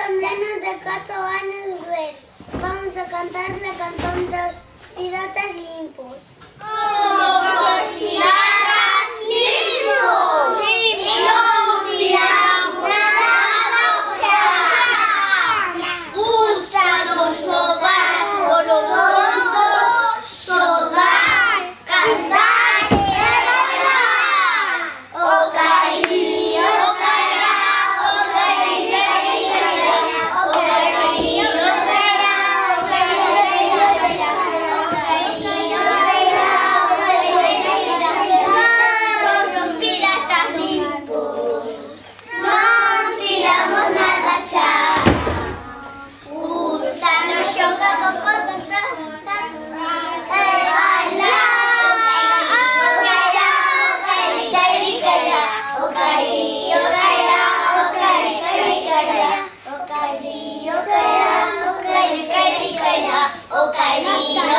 los nenos de 4 años ven. Vamos a cantar la canción de los piratas limpos. ¡Los piratas limpos! ¡No miramos nada! ¡Búscanos hogar por los fondos! ¡Hogar! ¡Cantar y bailar! ¡Oh, cairía, oh, caerá! ¡Oh, cairía, oh, cairía! ¡Oh, cairía, oh, caerá! ¡Oh, cairía, oh, caerá! Somos los piratas limpos. No tiramos nada ya. Gústanos xogar con contas. O cairia,